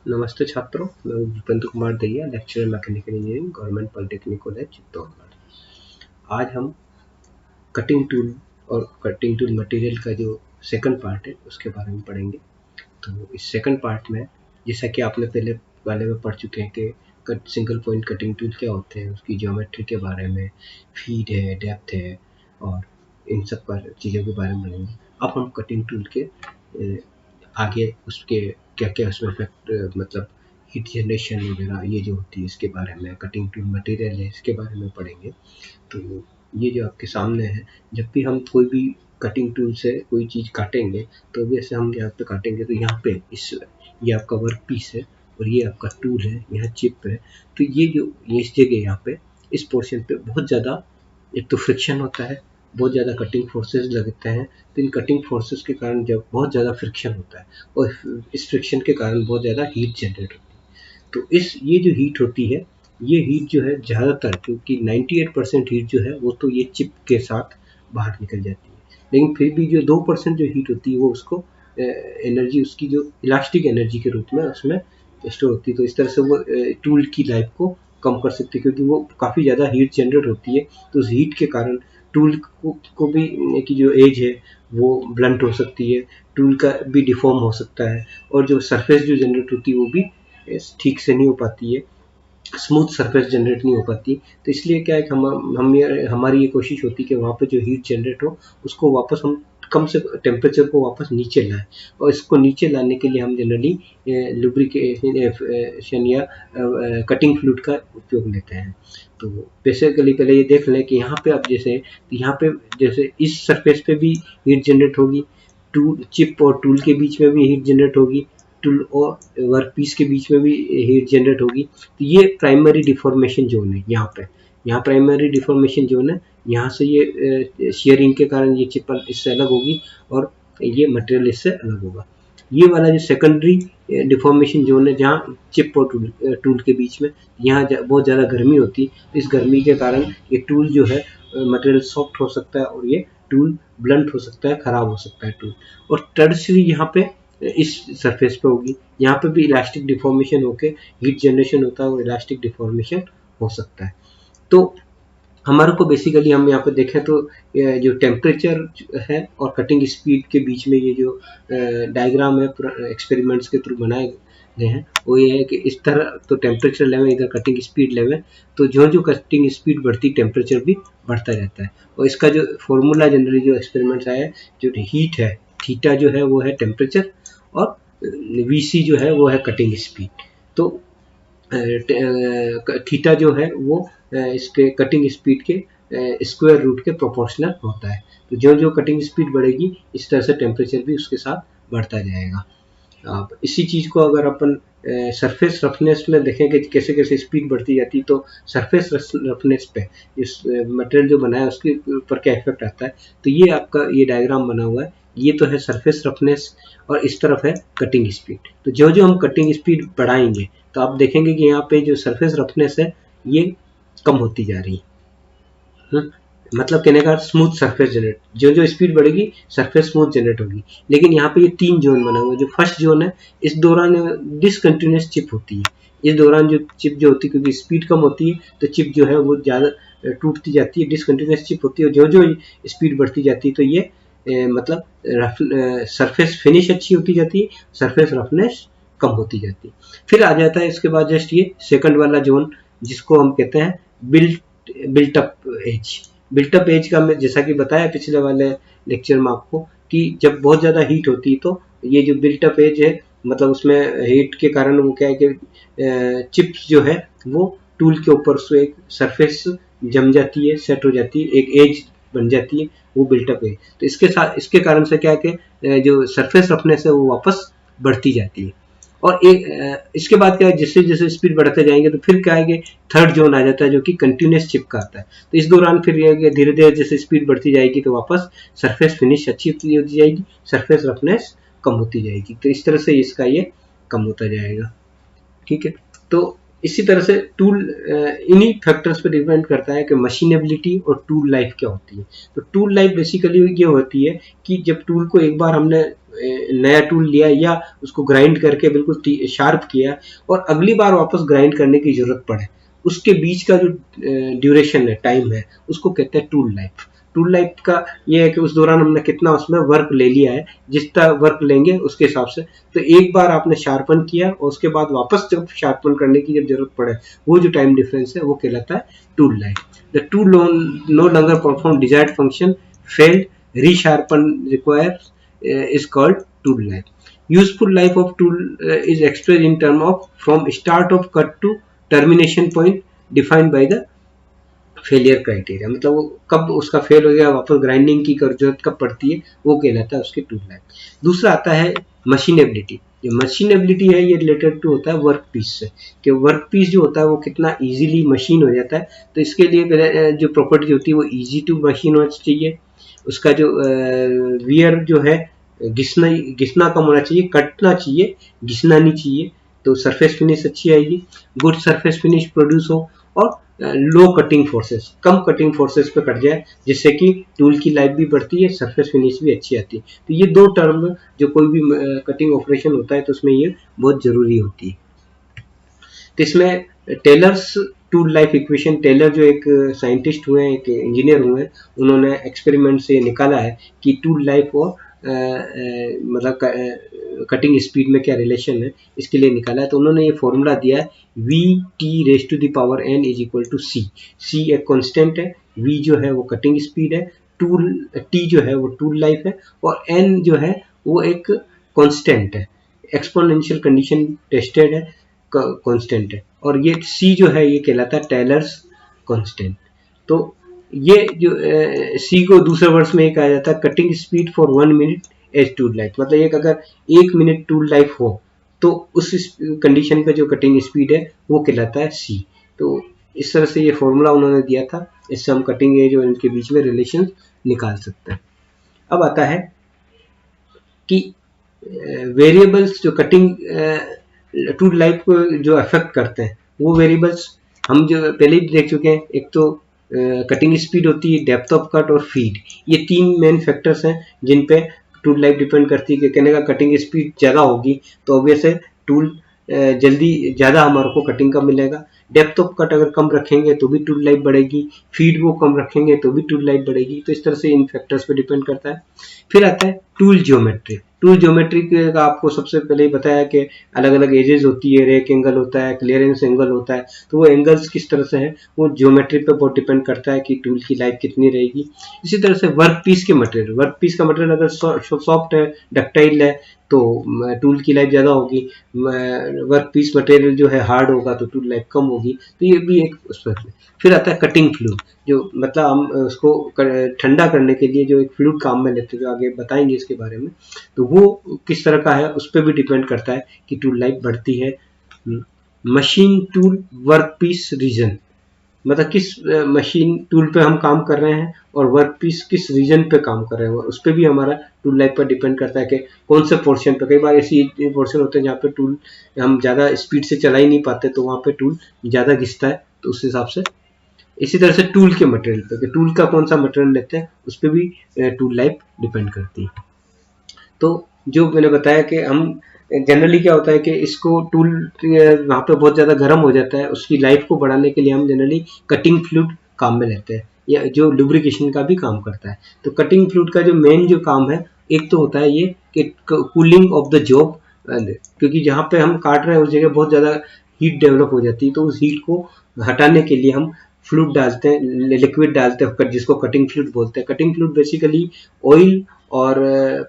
नमस्ते छात्रों, मैं Bhupendra Kumar Dahiya, lecturer mechanical engineering, government polytechnic college Chittorgarh. आज हम कटिंग टूल और कटिंग टूल मटेरियल का जो सेकंड पार्ट है उसके बारे में पढ़ेंगे। तो इस सेकंड पार्ट में, जैसा कि आपने पहले वाले में पढ़ चुके हैं कि सिंगल पॉइंट कटिंग टूल क्या होते हैं, उसकी ज्योमेट्री के बारे में, फीड है, डेप्थ है और इन सब पर चीज़ों के बारे में पढ़ेंगे। अब हम कटिंग टूल के आगे उसके क्या क्या उसमें इफेक्ट, मतलब हीट जनरेशन वगैरह ये जो होती है इसके बारे में, कटिंग टूल मटेरियल है इसके बारे में पढ़ेंगे। तो ये जो आपके सामने है, जब भी हम कोई भी कटिंग टूल से कोई चीज़ काटेंगे तो वैसे हम यहाँ पे काटेंगे तो यहाँ पे ये आपका वर्क पीस है और ये आपका टूल है, यहाँ चिप है। तो ये इस जगह यहाँ पे इस पोर्शन पे बहुत ज़्यादा एक तो फ्रिक्शन होता है, बहुत ज़्यादा कटिंग फोर्सेस लगते हैं। तो इन कटिंग फोर्सेस के कारण जब बहुत ज़्यादा फ्रिक्शन होता है और इस फ्रिक्शन के कारण बहुत ज़्यादा हीट जनरेट होती है। तो ये जो हीट होती है, ये हीट जो है ज़्यादातर, क्योंकि 98% हीट जो है वो तो ये चिप के साथ बाहर निकल जाती है, लेकिन फिर भी जो 2% जो हीट होती है वो उसको एनर्जी, उसकी जो इलास्टिक एनर्जी के रूप में उसमें स्टोर होती है। तो इस तरह से वो टूल की लाइफ को कम कर सकती है, क्योंकि वो काफ़ी ज़्यादा हीट जनरेट होती है। तो उस हीट के कारण टूल को भी की जो एज है वो ब्लंट हो सकती है, टूल का भी डिफॉर्म हो सकता है और जो सरफेस जो जनरेट होती है वो भी ठीक से नहीं हो पाती है, स्मूथ सरफेस जनरेट नहीं हो पाती। तो इसलिए क्या है कि हमारी ये कोशिश होती है कि वहाँ पे जो हीट जनरेट हो उसको वापस हम कम से टेम्परेचर को वापस नीचे लाएं, और इसको नीचे लाने के लिए हम जनरली लुब्रिकेशन या कटिंग फ्लूइड का उपयोग लेते हैं। तो बेसिकली पहले ये देख लें कि यहाँ पे आप जैसे इस सरफेस पे भी हीट जनरेट होगी, टूल चिप और टूल के बीच में भी हीट जनरेट होगी, टूल और वर्क पीस के बीच में भी हीट जनरेट होगी। तो ये प्राइमरी डिफॉर्मेशन जोन है। यहाँ प्राइमरी डिफॉर्मेशन जोन है, यहाँ से ये शेयरिंग के कारण ये चिप इससे अलग होगी और ये मटेरियल इससे अलग होगा। ये वाला जो सेकेंडरी डिफॉर्मेशन जोन है, जहाँ चिप और टूल के बीच में, यहाँ बहुत ज़्यादा गर्मी होती है। इस गर्मी के कारण ये टूल जो है मटेरियल सॉफ्ट हो सकता है और ये टूल ब्लंट हो सकता है, खराब हो सकता है टूल। और टर्सरी यहाँ पे इस सरफेस पे होगी, यहाँ पे भी इलास्टिक डिफॉर्मेशन होके हीट जनरेशन होता है और इलास्टिक डिफॉर्मेशन हो सकता है। तो हमारे को बेसिकली हम यहाँ पे देखें तो जो टेम्परेचर है और कटिंग स्पीड के बीच में ये जो डायग्राम है एक्सपेरिमेंट्स के थ्रू बनाए गए हैं, वो ये है कि इस तरह तो टेम्परेचर लेवल, इधर कटिंग स्पीड लेवल, तो जो कटिंग स्पीड बढ़ती टेम्परेचर भी बढ़ता जाता है। और इसका जो फॉर्मूला जनरली जो एक्सपेरिमेंट्स आया है, जो हीट है, थीटा जो है वो है टेम्परेचर और वीसी जो है वो है कटिंग स्पीड। तो थीटा जो है वो इसके कटिंग स्पीड के स्क्वायर रूट के प्रोपोर्शनल होता है। तो जो कटिंग स्पीड बढ़ेगी इस तरह से टेम्परेचर भी उसके साथ बढ़ता जाएगा। अब इसी चीज़ को अगर अपन सरफेस रफनेस में देखें कि कैसे कैसे स्पीड बढ़ती जाती है, तो सरफेस रफनेस पे इस मटेरियल जो बनाया उसके ऊपर क्या इफेक्ट आता है। तो ये आपका ये डायग्राम बना हुआ है, ये तो है सरफेस रफनेस और इस तरफ है कटिंग स्पीड। तो जो हम कटिंग स्पीड बढ़ाएंगे तो आप देखेंगे कि यहाँ पे जो सरफेस रफनेस है ये कम होती जा रही है। मतलब कहने का स्मूथ सरफेस जनरेट, जो स्पीड बढ़ेगी सरफेस स्मूथ जनरेट होगी। लेकिन यहाँ पे ये 3 जोन बना हुआ है। जो फर्स्ट जोन है, इस दौरान डिसकंटिन्यूस चिप होती है। इस दौरान जो चिप जो होती है, क्योंकि स्पीड कम होती है तो चिप जो है वो ज़्यादा टूटती जाती है, डिसकंटिन्यूस चिप होती है। जो स्पीड बढ़ती जाती है तो ये मतलब सरफेस फिनिश अच्छी होती जाती है, सरफेस रफनेस कम होती जाती है। फिर आ जाता है इसके बाद जस्ट ये सेकंड वाला जोन, जिसको हम कहते हैं बिल्टअप एज। बिल्टअप एज का मैं जैसा कि बताया पिछले वाले लेक्चर में आपको, कि जब बहुत ज़्यादा हीट होती है तो ये जो बिल्टअप एज है, मतलब उसमें हीट के कारण वो क्या है कि चिप्स जो है वो टूल के ऊपर से एक सरफेस जम जाती है, सेट हो जाती है, एक एज बन जाती है, वो बिल्टअप एज। तो इसके कारण से क्या है कि जो सरफेस रफनेस है वो वापस बढ़ती जाती है। और इसके बाद क्या है, जैसे जैसे स्पीड बढ़ते जाएंगे तो फिर क्या है कि थर्ड जोन आ जाता है, जो कि कंटिन्यूस चिप का आता है। तो इस दौरान फिर ये धीरे धीरे जैसे स्पीड बढ़ती जाएगी तो वापस सरफेस फिनिश अच्छी होती जाएगी, सरफेस रफनेस कम होती जाएगी। तो इस तरह से इसका ये कम होता जाएगा। ठीक है, तो इसी तरह से टूल इन्हीं फैक्टर्स पर डिपेंड करता है कि मशीनेबिलिटी और टूल लाइफ क्या होती है। तो टूल लाइफ बेसिकली ये होती है कि जब टूल को एक बार हमने नया टूल लिया या उसको ग्राइंड करके बिल्कुल शार्प किया और अगली बार वापस ग्राइंड करने की जरूरत पड़े, उसके बीच का जो ड्यूरेशन है, टाइम है, उसको कहते हैं टूल लाइफ। टूल लाइफ का ये है कि उस दौरान हमने कितना उसमें वर्क ले लिया है, जितना वर्क लेंगे उसके हिसाब से। तो एक बार आपने शार्पन किया और उसके बाद वापस जब शार्पन करने की जब जरूरत पड़े, वो जो टाइम डिफरेंस है वो कहलाता है tool life. The tool no longer perform desired function, failed, resharpen requires is called tool life. Useful life of tool is expressed in term of from start of cut to termination point defined by the failure criteria, मतलब वो कब उसका fail हो गया, वापस grinding की जरूरत कब पड़ती है, वो कहलाता है उसकी टूल लाइफ। दूसरा आता है मशीनेबिलिटी। जो मशीनेबिलिटी है ये रिलेटेड टू होता है वर्क पीस से, कि वर्क पीस जो होता है वो कितना इजीली मशीन हो जाता है। तो इसके लिए जो प्रॉपर्टी होती है वो इजी टू मशीन होना चाहिए, उसका जो वियर जो है घिसना कम होना चाहिए, कटना चाहिए, घिसना नहीं चाहिए, तो सरफेस फिनिश अच्छी आएगी, गुड सरफेस फिनिश प्रोड्यूस हो, और लो कटिंग फोर्सेस, कम कटिंग फोर्सेस पे कट जाए, जिससे कि टूल की लाइफ भी बढ़ती है, सरफेस फिनिश भी अच्छी आती है। तो ये दो टर्म जो कोई भी कटिंग ऑपरेशन होता है तो उसमें ये बहुत जरूरी होती है। तो इसमें Taylor's tool life equation, Taylor जो एक साइंटिस्ट हुए हैं, एक इंजीनियर हुए हैं, उन्होंने एक्सपेरिमेंट से निकाला है कि टूल लाइफ और मतलब कटिंग स्पीड में क्या रिलेशन है, इसके लिए निकाला है। तो उन्होंने ये फॉर्मूला दिया है, V T raise to the power N is equal to C. C एक कांस्टेंट है, वी जो है वो कटिंग स्पीड है, टूल टी जो है वो टूल लाइफ है, और एन जो है वो एक कांस्टेंट है, एक्सपोनेंशियल कंडीशन टेस्टेड है, कांस्टेंट है, और ये सी जो है ये कहलाता है टेलर्स कांस्टेंट। तो ये जो सी को दूसरे वर्ड्स में कहा जाता है cutting speed for 1 minute as tool life, मतलब एक अगर 1 मिनट टूल लाइफ हो तो उस कंडीशन पे जो कटिंग स्पीड है वो कहलाता है सी। तो इस तरह से ये फॉर्मूला उन्होंने दिया था, इससे हम कटिंग एज और इनके बीच में रिलेशन निकाल सकते हैं। अब आता है कि वेरिएबल्स जो कटिंग टूल लाइफ को जो अफेक्ट करते हैं वो वेरिएबल्स हम जो पहले ही देख चुके हैं। एक तो कटिंग स्पीड होती है, डेप्थ ऑफ कट और फीड, ये 3 मेन फैक्टर्स हैं जिन पे टूल लाइफ डिपेंड करती है। कि कहने का कटिंग स्पीड ज़्यादा होगी तो ऑब्वियस है टूल जल्दी ज़्यादा हमारे को कटिंग का मिलेगा, डेप्थ ऑफ कट अगर कम रखेंगे तो भी टूल लाइफ बढ़ेगी, फीड को कम रखेंगे तो भी टूल लाइफ बढ़ेगी। तो इस तरह से इन फैक्टर्स पे डिपेंड करता है। फिर आता है टूल ज्योमेट्री। टूल ज्योमेट्री का आपको सबसे पहले ही बताया कि अलग अलग एजेस होती है, रेक एंगल होता है, क्लियरेंस एंगल होता है, तो वो एंगल्स किस तरह से हैं वो ज्योमेट्री पे बहुत डिपेंड करता है कि टूल की लाइफ कितनी रहेगी। इसी तरह से वर्क पीस के मटेरियल, वर्क पीस का मटेरियल अगर सॉफ्ट है, डक्टाइल है, तो टूल की लाइफ ज़्यादा होगी। वर्क पीस मटेरियल जो है हार्ड होगा तो टूल लाइफ कम होगी। तो ये भी एक उस पर। फिर आता है कटिंग फ्लूइड, जो मतलब हम उसको ठंडा करने के लिए जो एक फ्लूइड काम में लेते हैं, जो आगे बताएंगे इसके बारे में, तो वो किस तरह का है उस पर भी डिपेंड करता है कि टूल लाइफ बढ़ती है। Machine tool workpiece region, मतलब किस मशीन टूल पे हम काम कर रहे हैं और वर्क पीस किस रीजन पे काम कर रहे हैं, उस पर भी हमारा टूल लाइफ पर डिपेंड करता है कि कौन से पोर्शन पे। कई बार ऐसी पोर्शन होते हैं जहाँ पे टूल हम ज़्यादा स्पीड से चला ही नहीं पाते, तो वहाँ पे टूल ज़्यादा घिसता है, तो उस हिसाब से। इसी तरह से टूल के मटेरियल पे, टूल का कौन सा मटेरियल लेते हैं उस पर भी टूल लाइफ डिपेंड करती है। तो जो मैंने बताया कि हम जनरली क्या होता है कि इसको टूल वहाँ पे बहुत ज़्यादा गर्म हो जाता है, उसकी लाइफ को बढ़ाने के लिए हम जनरली कटिंग फ्लूइड काम में लेते हैं, या जो लुब्रिकेशन का भी काम करता है। तो कटिंग फ्लूइड का जो मेन जो काम है, एक तो होता है ये कि कूलिंग ऑफ द जॉब, क्योंकि जहाँ पे हम काट रहे हैं उस जगह बहुत ज़्यादा हीट डेवलप हो जाती है, तो उस हीट को हटाने के लिए हम फ्लूइड डालते हैं, लिक्विड डालते हैं, जिसको कटिंग फ्लूइड बोलते हैं। कटिंग फ्लूइड बेसिकली ऑयल और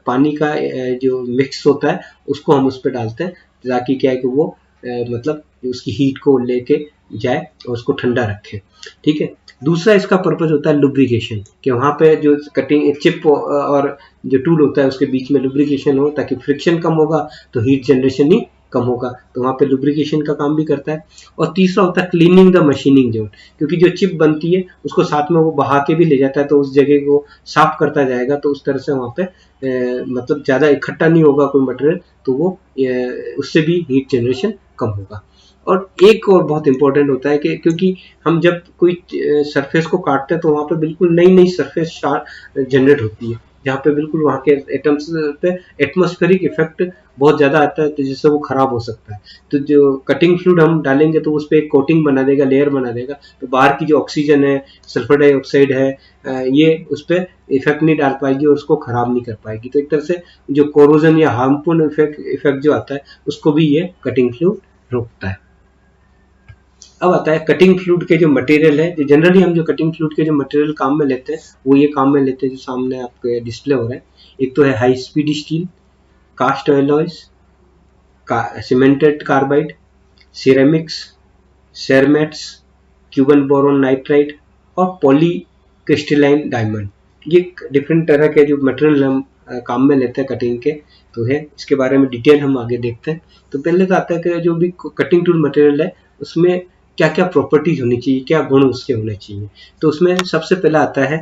पानी का जो मिक्स होता है उसको हम उस पर डालते हैं, ताकि क्या है कि वो मतलब उसकी हीट को लेके जाए और उसको ठंडा रखे। ठीक है। दूसरा इसका पर्पज होता है लुब्रिकेशन, कि वहाँ पे जो कटिंग चिप और जो टूल होता है उसके बीच में लुब्रिकेशन हो, ताकि फ्रिक्शन कम होगा तो हीट जनरेशन ही कम होगा, तो वहाँ पे लुब्रिकेशन का काम भी करता है। और तीसरा होता है क्लीनिंग द मशीनिंग जोन, क्योंकि जो चिप बनती है उसको साथ में वो बहा के भी ले जाता है, तो उस जगह को साफ करता जाएगा, तो उस तरह से वहाँ पे मतलब ज़्यादा इकट्ठा नहीं होगा कोई मटेरियल, तो वो उससे भी हीट जनरेशन कम होगा। और एक और बहुत इंपॉर्टेंट होता है कि क्योंकि हम जब कोई सरफेस को काटते हैं तो वहाँ पे बिल्कुल नई नई सरफेस जनरेट होती है, जहाँ पे बिल्कुल वहाँ के एटम्स पे एटमॉस्फेरिक इफेक्ट बहुत ज़्यादा आता है, तो जिससे वो खराब हो सकता है। तो जो कटिंग फ्लूइड हम डालेंगे तो उस पर एक कोटिंग बना देगा, लेयर बना देगा, तो बाहर की जो ऑक्सीजन है, सल्फर डाइऑक्साइड है, ये उस पर इफेक्ट नहीं डाल पाएगी और उसको खराब नहीं कर पाएगी। तो एक तरह से जो कोरोजन या हार्मफुल इफेक्ट जो आता है उसको भी ये कटिंग फ्लूइड रोकता है। अब आता है कटिंग फ्लूइड के जो मटेरियल है, जो जनरली हम जो कटिंग फ्लूइड के जो मटेरियल काम में लेते हैं वो ये काम में लेते हैं जो सामने आपके डिस्प्ले हो रहा है। एक तो है high speed steel, cast alloys, cemented carbide, ceramics, cermets, cubic boron nitride और पॉली क्रिस्टलाइन डायमंड। ये डिफरेंट तरह के जो मटेरियल हम काम में लेते हैं कटिंग के, तो है इसके बारे में डिटेल हम आगे देखते हैं। तो पहले तो आता है कि जो भी कटिंग टूल मटेरियल है उसमें क्या क्या प्रॉपर्टीज होनी चाहिए, क्या गुण उसके होने चाहिए। तो उसमें सबसे पहला आता है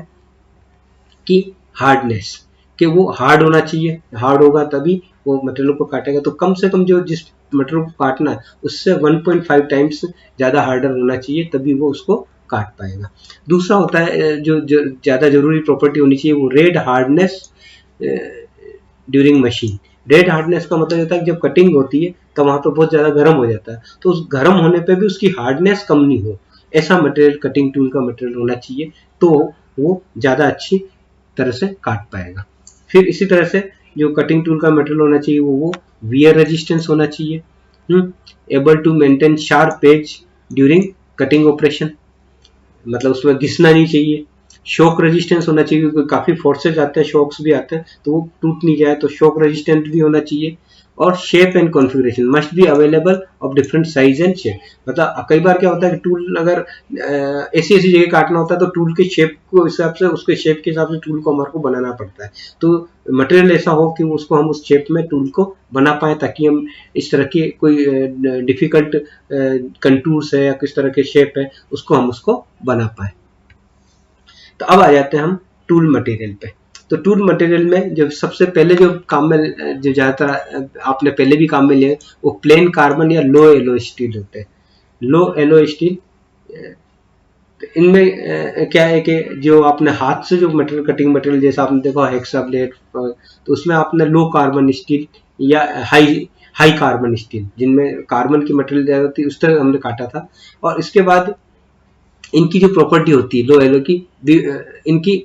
कि हार्डनेस, कि वो हार्ड होना चाहिए, हार्ड होगा तभी वो मटेरियल को काटेगा। तो कम से कम जो जिस मटेरियल को काटना है उससे 1.5 टाइम्स ज़्यादा हार्डर होना चाहिए, तभी वो उसको काट पाएगा। दूसरा होता है जो ज़्यादा जरूरी प्रॉपर्टी होनी चाहिए, वो red hardness during machine. Red hardness का मतलब होता है कि जब कटिंग होती है तो वहाँ पे बहुत ज़्यादा गर्म हो जाता है, तो उस गर्म होने पे भी उसकी हार्डनेस कम नहीं हो, ऐसा मटेरियल कटिंग टूल का मटेरियल होना चाहिए, तो वो ज़्यादा अच्छी तरह से काट पाएगा। फिर इसी तरह से जो कटिंग टूल का मटेरियल होना चाहिए वो वियर रेजिस्टेंस होना चाहिए, able to maintain sharp edge during cutting operation, मतलब उसमें घिसना नहीं चाहिए। शॉक रेजिस्टेंस होना चाहिए, क्योंकि काफ़ी फोर्सेज आते हैं, शॉक्स भी आते हैं, तो वो टूट नहीं जाए, तो शॉक रेजिस्टेंट भी होना चाहिए। और shape and configuration must be available of different size and shape. मतलब कई बार क्या होता है कि टूल अगर ऐसी ऐसी जगह काटना होता है तो टूल के शेप को हिसाब से, उसके शेप के हिसाब से टूल को हमारे को बनाना पड़ता है। तो मटेरियल ऐसा हो कि उसको हम उस शेप में टूल को बना पाए, ताकि हम इस तरह की कोई डिफिकल्ट कंटूर्स है या किस तरह के शेप है उसको हम उसको बना पाए। तो अब आ जाते हैं हम टूल मटेरियल पे। तो टूल मटेरियल में जो सबसे पहले जो काम में, जो ज़्यादातर आपने पहले भी काम में लिए, वो प्लेन कार्बन या लो एलो स्टील होते हैं। लो एलो स्टील, तो इनमें क्या है कि जो आपने हाथ से जो मटेरियल कटिंग मटेरियल, जैसा आपने देखा हेक्सा ब्लेड, तो उसमें आपने लो कार्बन स्टील या हाई हाई कार्बन स्टील, जिनमें कार्बन की मटेरियल ज़्यादा होती है, उस तरह हमने काटा था। और इसके बाद इनकी जो प्रॉपर्टी होती है लो एलो की, इनकी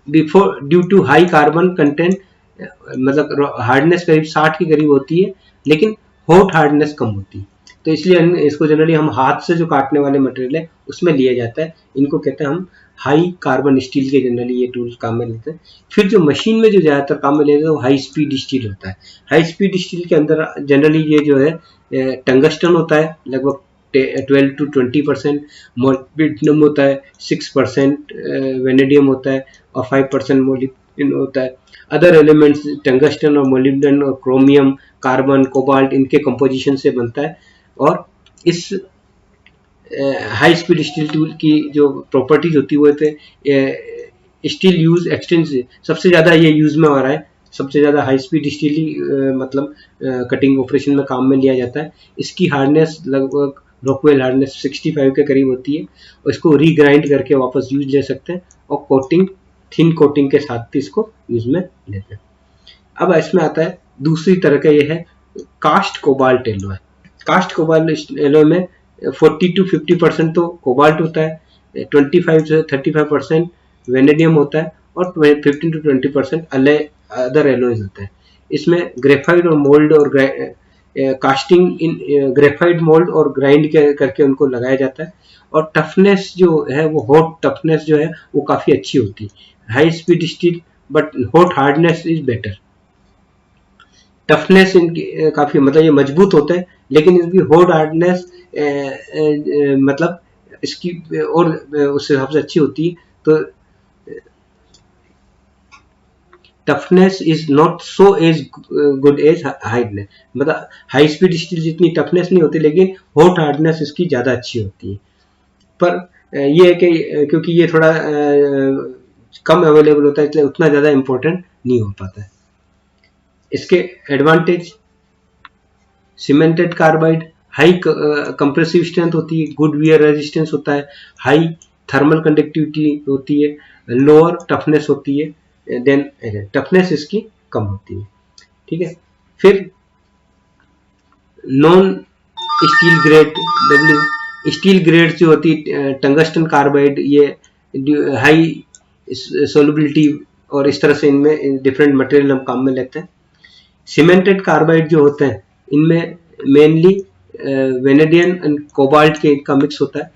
before due to high carbon content, मतलब हार्डनेस करीब 60 के करीब होती है, लेकिन हॉट हार्डनेस कम होती है। तो इसलिए इसको जनरली हम हाथ से जो काटने वाले मटेरियल है उसमें लिया जाता है। इनको कहते हैं हम हाई कार्बन स्टील के जनरली ये टूल्स काम में लेते हैं। फिर जो मशीन में जो ज़्यादातर काम में लेते हैं वो हाई स्पीड स्टील होता है। हाई स्पीड स्टील के अंदर जनरली ये जो है टंगस्टन होता है, लगभग 12 to 20%, मोलिब्डेनम होता है 6%, वेनेडियम होता है और 5% मोलिब्डेनम होता है। अदर एलिमेंट्स टंगस्टन और मोलिब्डेनम और क्रोमियम, कार्बन, कोबाल्ट, इनके कंपोजिशन से बनता है। और इस हाई स्पीड स्टील टूल की जो प्रॉपर्टीज होती है वो स्टील यूज एक्सटेंसिव, सबसे ज़्यादा ये यूज में आ रहा है, सबसे ज़्यादा हाई स्पीड स्टील ही मतलब कटिंग ऑपरेशन में काम में लिया जाता है। इसकी हार्डनेस लगभग रॉकवेल हार्डनेस 65 के करीब होती है, और इसको रीग्राइंड करके वापस यूज ले सकते हैं, और कोटिंग, थिन कोटिंग के साथ भी इसको यूज में लेते हैं। अब इसमें आता है दूसरी तरह का, ये है cast cobalt alloy. Cast cobalt alloy में 40 to 50% तो कोबाल्ट होता है, 25 से 35% वेनेडियम होता है, और 15 to 20% अदर एलॉयज होते हैं। इसमें ग्रेफाइट और मोल्ड और कास्टिंग इन ग्रेफाइट मोल्ड और ग्राइंड करके उनको लगाया जाता है। और टफनेस जो है वो हॉट टफनेस जो है वो काफ़ी अच्छी होती है। High speed still but hot hardness is better. Toughness इनकी काफ़ी, मतलब ये मजबूत होते हैं, लेकिन इनकी हॉट हार्डनेस मतलब इसकी और उस हिसाब से अच्छी होती है। तो toughness is not so as good as hardness, मतलब हाई स्पीड स्टील जितनी टफनेस नहीं होती, लेकिन हॉट हार्डनेस इसकी ज़्यादा अच्छी होती है। पर ये है कि क्योंकि ये थोड़ा कम अवेलेबल होता है, इसलिए उतना ज़्यादा इम्पोर्टेंट नहीं हो पाता है। इसके advantage, cemented carbide high compressive strength होती है, गुड वियर रेजिस्टेंस होता है, हाई थर्मल कंडक्टिविटी होती है, लोअर टफनेस होती है, देन टफनेस इसकी कम होती है। ठीक है, फिर non steel grade W steel grade जो होती है टंगस्टन कार्बाइड, ये हाई सोलबिलिटी और इस तरह से इनमें डिफरेंट मटेरियल हम काम में लेते हैं। सीमेंटेड कार्बाइड जो होते हैं इनमें मेनली वेनेडियम एंड कोबाल्ट के का मिक्स होता है।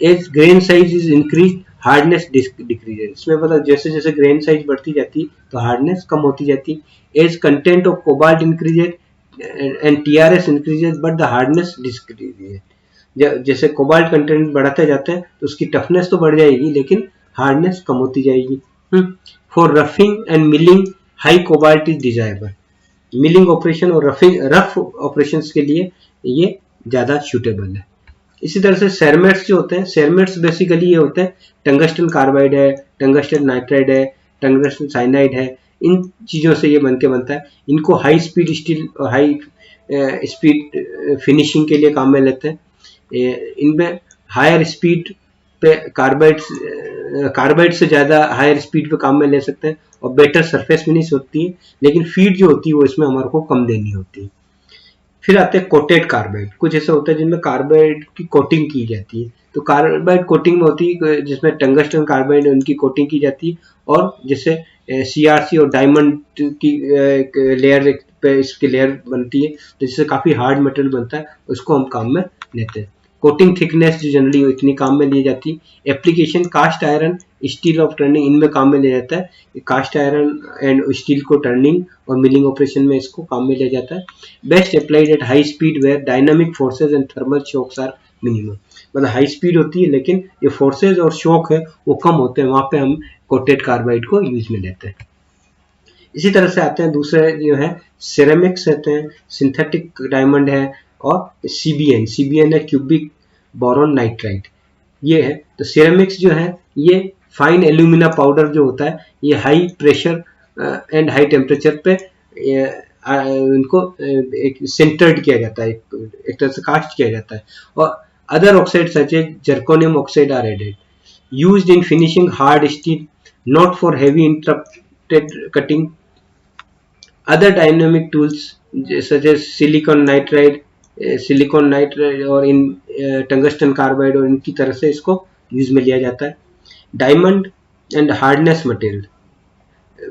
As grain size is increase hardness decrease, इसमें मतलब जैसे जैसे ग्रेन साइज बढ़ती जाती है तो हार्डनेस कम होती जाती है। As content of cobalt increases and TRS increases but the hardness decreases, जैसे कोबाल्ट कंटेंट बढ़ाते जाते हैं तो उसकी टफनेस तो बढ़ जाएगी लेकिन हार्डनेस कम होती जाएगी। For roughing end milling high cobalt is desirable, milling operation और रफ ऑपरेशंस के लिए ये ज़्यादा सूटेबल है। इसी तरह से सेरमेट्स जो होते हैं, सेरमेट्स बेसिकली ये होते हैं टंगस्टन कार्बाइड है, टंगस्टन नाइट्राइड है, टंगस्टन साइनाइड है, इन चीज़ों से ये बनता है। इनको हाई स्पीड स्टील और हाई स्पीड फिनिशिंग के लिए काम में लेते हैं। इनमें हायर स्पीड पे कार्बाइड से ज़्यादा हायर स्पीड पे काम में ले सकते हैं और बेटर सरफेस फिनिश होती है, लेकिन फीड जो होती है वो इसमें हमारे को कम देनी होती है। फिर आते हैं कोटेड कार्बाइड, कुछ ऐसा होता है जिनमें कार्बाइड की कोटिंग की जाती है। तो कार्बाइड कोटिंग में होती है जिसमें टंगस्टन कार्बाइड उनकी कोटिंग की जाती है, और जैसे CRC और डायमंड की लेयर पे इसकी लेयर बनती है, तो जिससे काफ़ी हार्ड मटेरियल बनता है, उसको हम काम में लेते हैं। कोटिंग थिकनेस जो जनरली इतनी काम में ली जाती है। Application cast iron steel of turning, इनमें काम में लिया जाता है। कास्ट आयरन एंड स्टील को टर्निंग और मिलिंग ऑपरेशन में इसको काम में लिया जाता है। Best applied at high speed where dynamic forces and thermal shocks are minimum, मतलब हाई स्पीड होती है लेकिन ये फोर्सेज और शॉक है वो कम होते हैं, वहाँ पे हम कोटेड कार्बाइड को यूज में लेते हैं। इसी तरह से आते हैं दूसरे जो है सिरेमिक्स रहते हैं, सिंथेटिक डायमंड है, और CBN है क्यूबिक बोरॉन नाइट्राइड, ये है। तो सिरेमिक्स जो है ये फाइन एल्यूमिना पाउडर जो होता है, ये high pressure and high temperature पे इनको एक सिंटर्ड किया जाता है, एक तरह से कास्ट किया जाता है। और other oxide such as zirconium oxide are added, used in finishing hard steel, not for heavy interrupted cutting. Other dynamic tools such as silicon nitride और इन टंगस्टन कार्बाइड, और इनकी तरह से इसको यूज में लिया जाता है। डायमंड एंड हार्डनेस मटेरियल,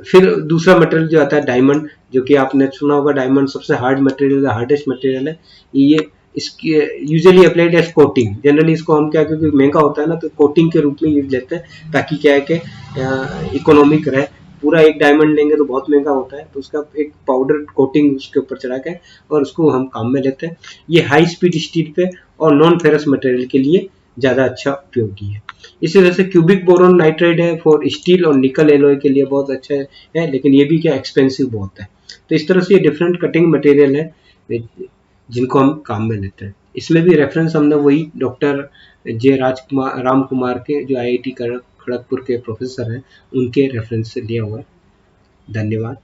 फिर दूसरा मटेरियल जो आता है डायमंड, जो कि आपने सुना होगा डायमंड सबसे हार्ड मटेरियल है, हार्डेस्ट मटेरियल है। ये इसकी usually applied as coating, generally इसको हम क्या, क्योंकि महंगा होता है ना, तो कोटिंग के रूप में यूज लेते हैं, ताकि क्या है कि इकोनॉमिक रहे। पूरा एक डायमंड लेंगे तो बहुत महंगा होता है, तो उसका एक पाउडर कोटिंग उसके ऊपर चढ़ा के और उसको हम काम में लेते हैं। ये हाई स्पीड स्टील पे और नॉन फेरस मटेरियल के लिए ज़्यादा अच्छा उपयोगी है। इसी तरह से क्यूबिक बोरोन नाइट्राइड है फॉर स्टील और निकल एलॉय के लिए बहुत अच्छा है, लेकिन ये भी क्या एक्सपेंसिव बहुत है। तो इस तरह से ये डिफरेंट कटिंग मटेरियल है जिनको हम काम में लेते हैं। इसमें भी रेफरेंस हमने वही डॉक्टर राम कुमार के, जो IIT खड़गपुर के प्रोफेसर हैं, उनके रेफरेंस से लिया हुआ है। धन्यवाद।